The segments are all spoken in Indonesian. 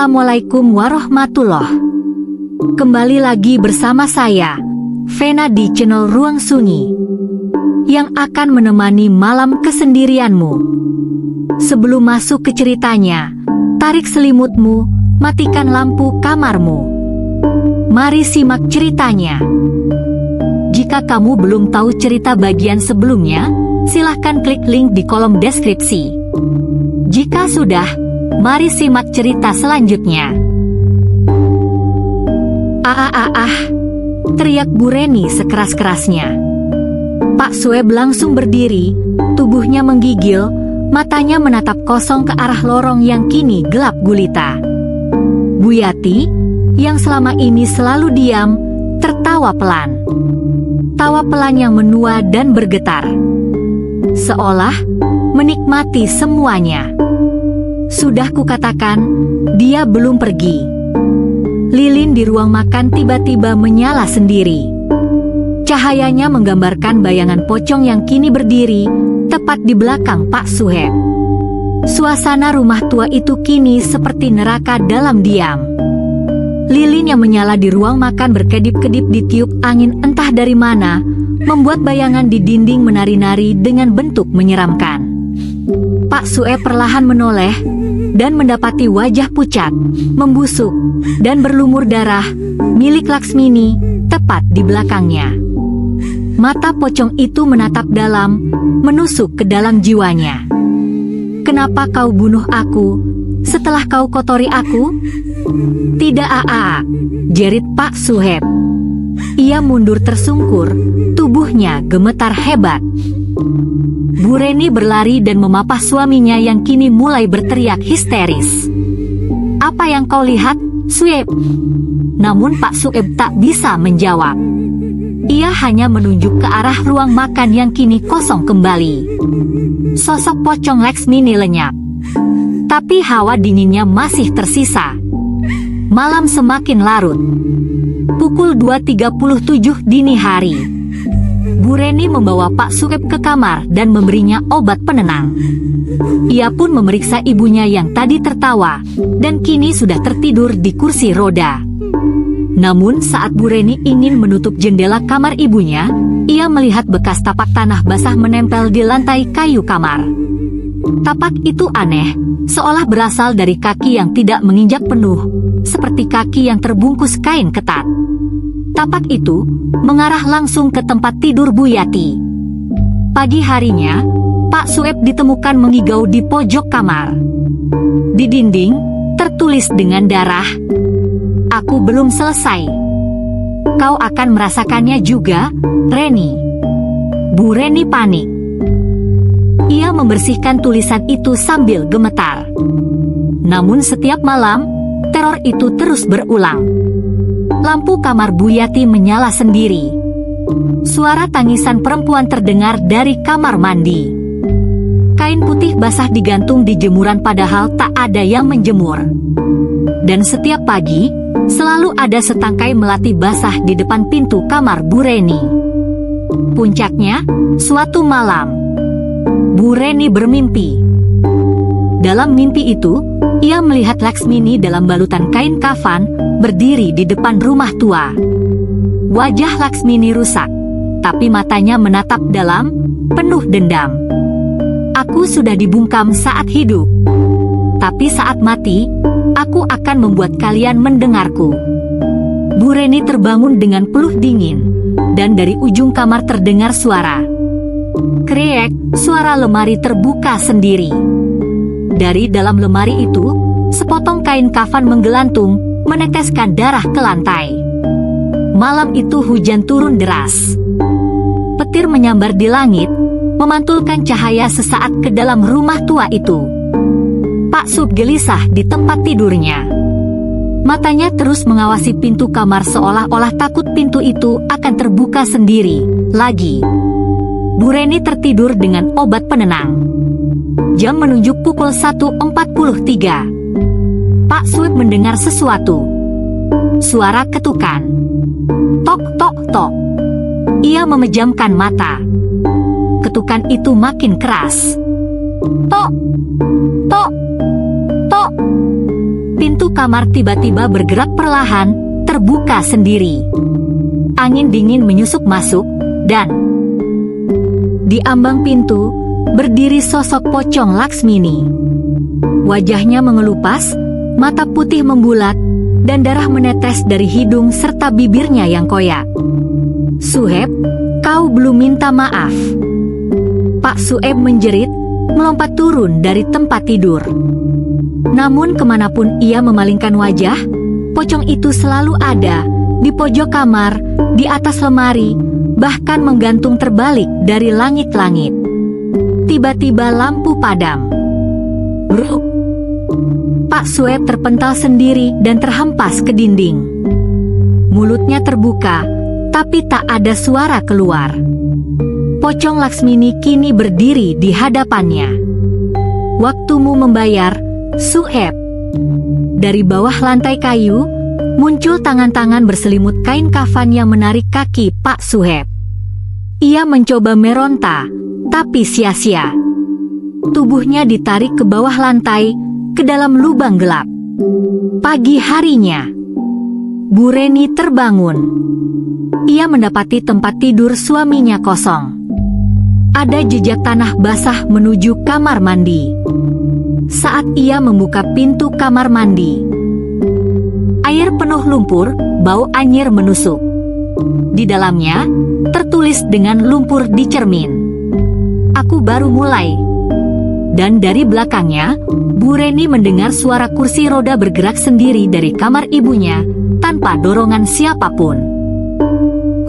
Assalamualaikum warahmatullahi. Kembali lagi bersama saya, Vena di channel Ruang Sunyi, yang akan menemani malam kesendirianmu. Sebelum masuk ke ceritanya, tarik selimutmu, matikan lampu kamarmu. Mari simak ceritanya. Jika kamu belum tahu cerita bagian sebelumnya, silahkan klik link di kolom deskripsi. Jika sudah, mari simak cerita selanjutnya. Teriak Bu Reni sekeras-kerasnya. Pak Sueb langsung berdiri, tubuhnya menggigil, matanya menatap kosong ke arah lorong yang kini gelap gulita. Bu Yati, yang selama ini selalu diam, tertawa pelan. Tawa pelan yang menua dan bergetar, seolah menikmati semuanya. Sudah kukatakan, dia belum pergi. Lilin di ruang makan tiba-tiba menyala sendiri. Cahayanya menggambarkan bayangan pocong yang kini berdiri tepat di belakang Pak Sueb. Suasana rumah tua itu kini seperti neraka dalam diam. Lilin yang menyala di ruang makan berkedip-kedip ditiup angin entah dari mana, membuat bayangan di dinding menari-nari dengan bentuk menyeramkan. Pak Sueb perlahan menoleh dan mendapati wajah pucat, membusuk, dan berlumur darah milik Laksmini tepat di belakangnya. Mata pocong itu menatap dalam, menusuk ke dalam jiwanya. "Kenapa kau bunuh aku setelah kau kotori aku?" "Tidak, jerit Pak Sueb. Ia mundur tersungkur, tubuhnya gemetar hebat. Bu Reni berlari dan memapah suaminya yang kini mulai berteriak histeris. "Apa yang kau lihat, Sueb?" Namun Pak Sueb tak bisa menjawab. Ia hanya menunjuk ke arah ruang makan yang kini kosong kembali. Sosok pocong Laksmini lenyap, tapi hawa dinginnya masih tersisa. Malam semakin larut. Pukul 2.37 dini hari. Bu Reni membawa Pak Sueb ke kamar dan memberinya obat penenang. Ia pun memeriksa ibunya yang tadi tertawa dan kini sudah tertidur di kursi roda. Namun saat Bu Reni ingin menutup jendela kamar ibunya, ia melihat bekas tapak tanah basah menempel di lantai kayu kamar. Tapak itu aneh, seolah berasal dari kaki yang tidak menginjak penuh, seperti kaki yang terbungkus kain ketat. Tapak itu mengarah langsung ke tempat tidur Bu Yati. Pagi harinya, Pak Sueb ditemukan mengigau di pojok kamar. Di dinding, tertulis dengan darah, "Aku belum selesai. Kau akan merasakannya juga, Reni." Bu Reni panik. Ia membersihkan tulisan itu sambil gemetar. Namun setiap malam, teror itu terus berulang. Lampu kamar Bu Yati menyala sendiri. Suara tangisan perempuan terdengar dari kamar mandi. Kain putih basah digantung di jemuran padahal tak ada yang menjemur. Dan setiap pagi, selalu ada setangkai melati basah di depan pintu kamar Bu Reni. Puncaknya, suatu malam, Bu Reni bermimpi. Dalam mimpi itu, ia melihat Laksmini dalam balutan kain kafan, berdiri di depan rumah tua. Wajah Laksmini rusak, tapi matanya menatap dalam, penuh dendam. "Aku sudah dibungkam saat hidup, tapi saat mati, aku akan membuat kalian mendengarku." Bu Reni terbangun dengan peluh dingin, dan dari ujung kamar terdengar suara. Kriek, suara lemari terbuka sendiri. Dari dalam lemari itu, sepotong kain kafan menggelantung, meneteskan darah ke lantai. Malam itu hujan turun deras. Petir menyambar di langit, memantulkan cahaya sesaat ke dalam rumah tua itu. Pak Sueb gelisah di tempat tidurnya. Matanya terus mengawasi pintu kamar seolah-olah takut pintu itu akan terbuka sendiri lagi. Bu Reni tertidur dengan obat penenang. Jam menunjuk pukul 1.43. Pak Sueb mendengar sesuatu. Suara ketukan. Tok tok tok. Ia memejamkan mata. Ketukan itu makin keras. Tok, tok, tok. pintu kamar tiba-tiba bergerak perlahan, terbuka sendiri. Angin dingin menyusup masuk, dan di ambang pintu berdiri sosok pocong Laksmini. Wajahnya mengelupas, mata putih membulat, dan darah menetes dari hidung serta bibirnya yang koyak. "Suheb, kau belum minta maaf." Pak Sueb menjerit, melompat turun dari tempat tidur. Namun kemanapun ia memalingkan wajah, pocong itu selalu ada, di pojok kamar, di atas lemari, bahkan menggantung terbalik dari langit-langit. Tiba-tiba lampu padam. Bruk! Pak Sueb terpental sendiri dan terhempas ke dinding. Mulutnya terbuka, tapi tak ada suara keluar. Pocong Laksmini kini berdiri di hadapannya. "Waktumu membayar, Sueb." Dari bawah lantai kayu, muncul tangan-tangan berselimut kain kafan yang menarik kaki Pak Sueb. Ia mencoba meronta, tapi sia-sia. Tubuhnya ditarik ke bawah lantai, ke dalam lubang gelap. Pagi harinya, Bu Reni terbangun. Ia mendapati tempat tidur suaminya kosong. Ada jejak tanah basah menuju kamar mandi. Saat ia membuka pintu kamar mandi, air penuh lumpur, bau anyir menusuk. Di dalamnya, tertulis dengan lumpur di cermin, "Aku baru mulai." Dan dari belakangnya, Bu Reni mendengar suara kursi roda bergerak sendiri dari kamar ibunya, tanpa dorongan siapapun.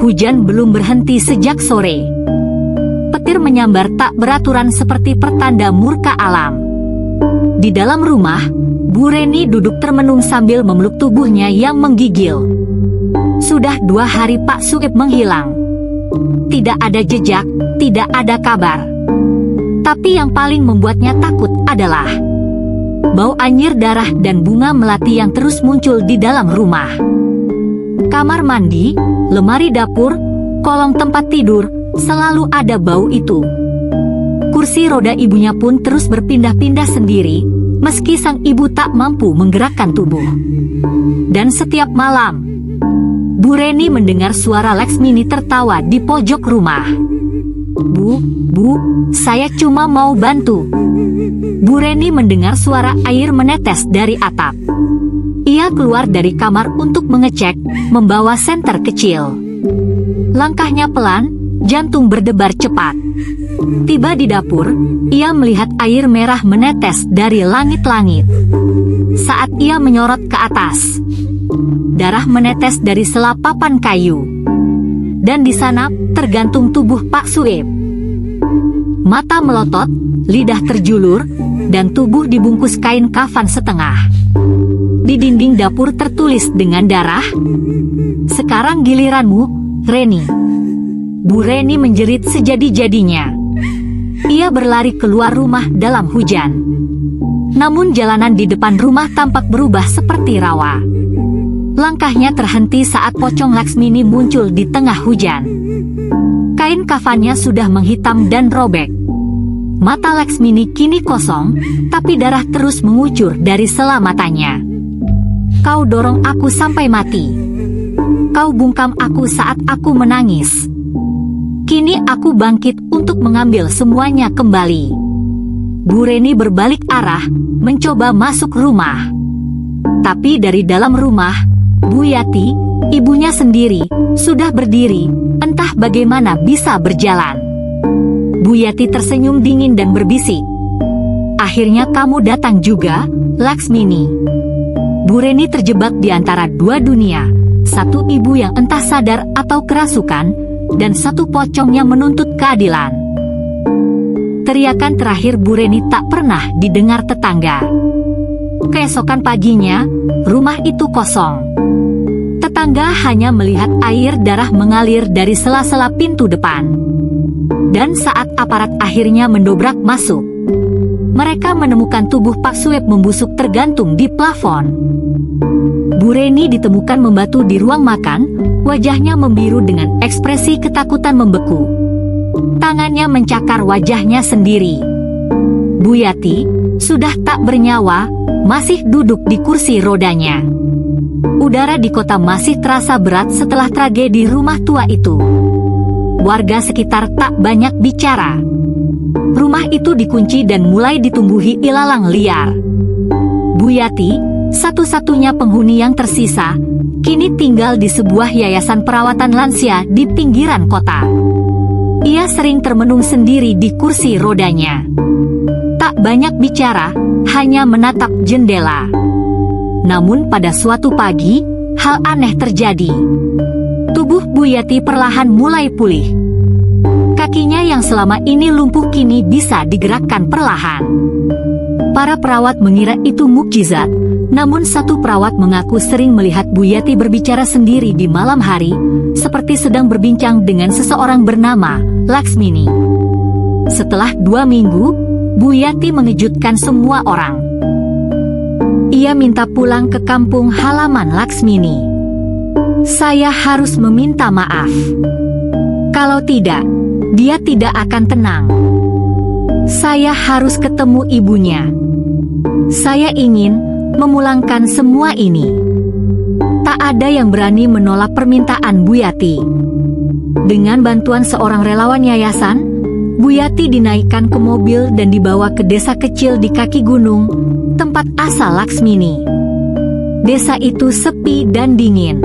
Hujan belum berhenti sejak sore. Petir menyambar tak beraturan seperti pertanda murka alam. Di dalam rumah, Bu Reni duduk termenung sambil memeluk tubuhnya yang menggigil. Sudah 2 hari Pak Sueb menghilang. Tidak ada jejak, tidak ada kabar. Tapi yang paling membuatnya takut adalah bau anyir darah dan bunga melati yang terus muncul di dalam rumah. Kamar mandi, lemari dapur, kolong tempat tidur, selalu ada bau itu. Kursi roda ibunya pun terus berpindah-pindah sendiri, meski sang ibu tak mampu menggerakkan tubuh. Dan setiap malam, Bu Reni mendengar suara Laksmini tertawa di pojok rumah. Bu, saya cuma mau bantu." Bu Reni mendengar suara air menetes dari atap. Ia keluar dari kamar untuk mengecek, membawa senter kecil. Langkahnya pelan, jantung berdebar cepat. Tiba di dapur, ia melihat air merah menetes dari langit-langit. Saat ia menyorot ke atas, darah menetes dari selapapan kayu. Dan di sana tergantung tubuh Pak Sueb. Mata melotot, lidah terjulur, dan tubuh dibungkus kain kafan setengah. Di dinding dapur tertulis dengan darah, "Sekarang giliranmu, Reni." Bu Reni menjerit sejadi-jadinya. Ia berlari keluar rumah dalam hujan. Namun jalanan di depan rumah tampak berubah seperti rawa. Langkahnya terhenti saat pocong Laksmini muncul di tengah hujan. Kain kafannya sudah menghitam dan robek. Mata Laksmini kini kosong, tapi darah terus mengucur dari sela matanya. "Kau dorong aku sampai mati. Kau bungkam aku saat aku menangis. Kini aku bangkit untuk mengambil semuanya kembali." Bu Reni berbalik arah, mencoba masuk rumah. Tapi dari dalam rumah, Bu Yati, ibunya sendiri, sudah berdiri, entah bagaimana bisa berjalan. Bu Yati tersenyum dingin dan berbisik, "Akhirnya kamu datang juga, Laksmini." Bu Reni terjebak di antara dua dunia, satu ibu yang entah sadar atau kerasukan, dan satu pocong yang menuntut keadilan. Teriakan terakhir Bu Reni tak pernah didengar tetangga. Keesokan paginya, rumah itu kosong. Tetangga hanya melihat air darah mengalir dari sela-sela pintu depan. Dan saat aparat akhirnya mendobrak masuk, mereka menemukan tubuh Pak Sueb membusuk tergantung di plafon. Bu Reni ditemukan membatu di ruang makan, wajahnya membiru dengan ekspresi ketakutan membeku. Tangannya mencakar wajahnya sendiri. Bu Yati, sudah tak bernyawa, masih duduk di kursi rodanya. Udara di kota masih terasa berat setelah tragedi rumah tua itu. Warga sekitar tak banyak bicara. Rumah itu dikunci dan mulai ditumbuhi ilalang liar. Bu Yati, satu-satunya penghuni yang tersisa, kini tinggal di sebuah yayasan perawatan lansia di pinggiran kota. Ia sering termenung sendiri di kursi rodanya. Tak banyak bicara, hanya menatap jendela. Namun pada suatu pagi, hal aneh terjadi. Tubuh Bu Yati perlahan mulai pulih. Kakinya yang selama ini lumpuh kini bisa digerakkan perlahan. Para perawat mengira itu mukjizat, namun satu perawat mengaku sering melihat Bu Yati berbicara sendiri di malam hari, seperti sedang berbincang dengan seseorang bernama Laksmini. Setelah 2 minggu, Bu Yati mengejutkan semua orang. Ia minta pulang ke kampung halaman Laksmini. Saya harus meminta maaf. Kalau tidak, dia tidak akan tenang. Saya harus ketemu ibunya. Saya ingin memulangkan semua ini. Tak ada yang berani menolak permintaan Bu Yati. Dengan bantuan seorang relawan yayasan, Bu Yati dinaikkan ke mobil dan dibawa ke desa kecil di kaki gunung, tempat asal Laksmini. Desa itu sepi dan dingin.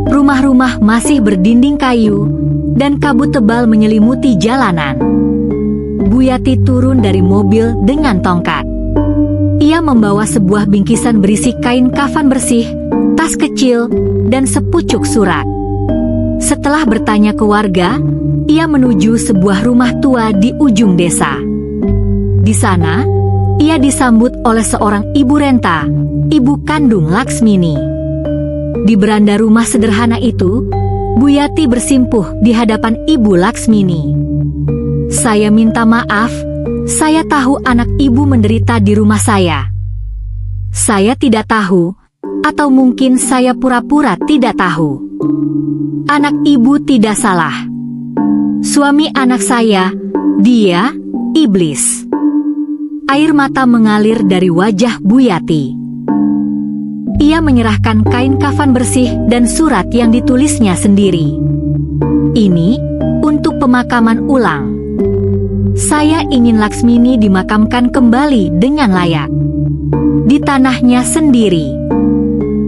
Rumah-rumah masih berdinding kayu, dan kabut tebal menyelimuti jalanan. Bu Yati turun dari mobil dengan tongkat. Ia membawa sebuah bingkisan berisi kain kafan bersih, tas kecil, dan sepucuk surat. Setelah bertanya ke warga, ia menuju sebuah rumah tua di ujung desa. Di sana, ia disambut oleh seorang ibu renta, ibu kandung Laksmini. Di beranda rumah sederhana itu, Bu Yati bersimpuh di hadapan ibu Laksmini. Saya minta maaf, saya tahu anak ibu menderita di rumah saya. Saya tidak tahu, atau mungkin saya pura-pura tidak tahu. Anak ibu tidak salah. Suami anak saya, dia, iblis. Air mata mengalir dari wajah Bu Yati. Ia menyerahkan kain kafan bersih dan surat yang ditulisnya sendiri. Ini untuk pemakaman ulang. Saya ingin Laksmini dimakamkan kembali dengan layak. Di tanahnya sendiri.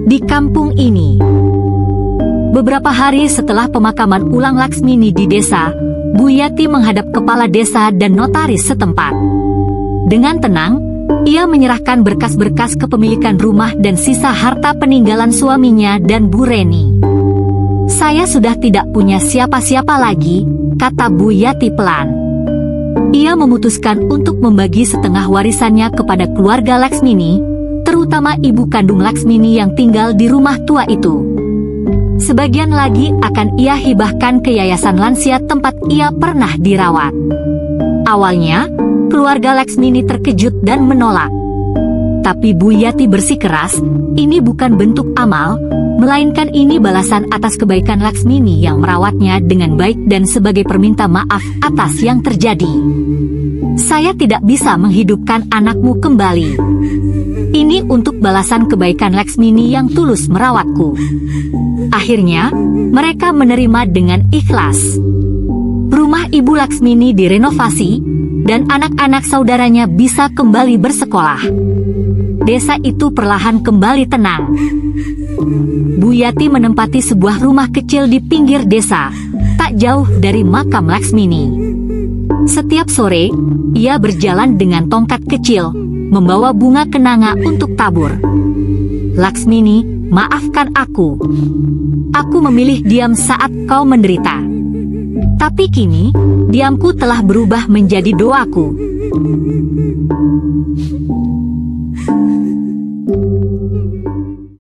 Di kampung ini. Beberapa hari setelah pemakaman ulang Laksmini di desa, Bu Yati menghadap kepala desa dan notaris setempat. Dengan tenang, ia menyerahkan berkas-berkas kepemilikan rumah dan sisa harta peninggalan suaminya dan Bu Reni. Saya sudah tidak punya siapa-siapa lagi, kata Bu Yati pelan. Ia memutuskan untuk membagi setengah warisannya kepada keluarga Laksmini, terutama ibu kandung Laksmini yang tinggal di rumah tua itu. Sebagian lagi akan ia hibahkan ke yayasan lansia tempat ia pernah dirawat. Awalnya, keluarga Laksmini terkejut dan menolak. Tapi Bu Yati bersikeras, ini bukan bentuk amal, melainkan ini balasan atas kebaikan Laksmini yang merawatnya dengan baik dan sebagai perminta maaf atas yang terjadi. Saya tidak bisa menghidupkan anakmu kembali. Ini untuk balasan kebaikan Laksmini yang tulus merawatku. Akhirnya, mereka menerima dengan ikhlas. Rumah ibu Laksmini direnovasi, dan anak-anak saudaranya bisa kembali bersekolah. Desa itu perlahan kembali tenang. Bu Yati menempati sebuah rumah kecil di pinggir desa, tak jauh dari makam Laksmini. Setiap sore, ia berjalan dengan tongkat kecil, membawa bunga kenanga untuk tabur. Laksmini, maafkan aku. Aku memilih diam saat kau menderita. Tapi kini, diamku telah berubah menjadi doaku.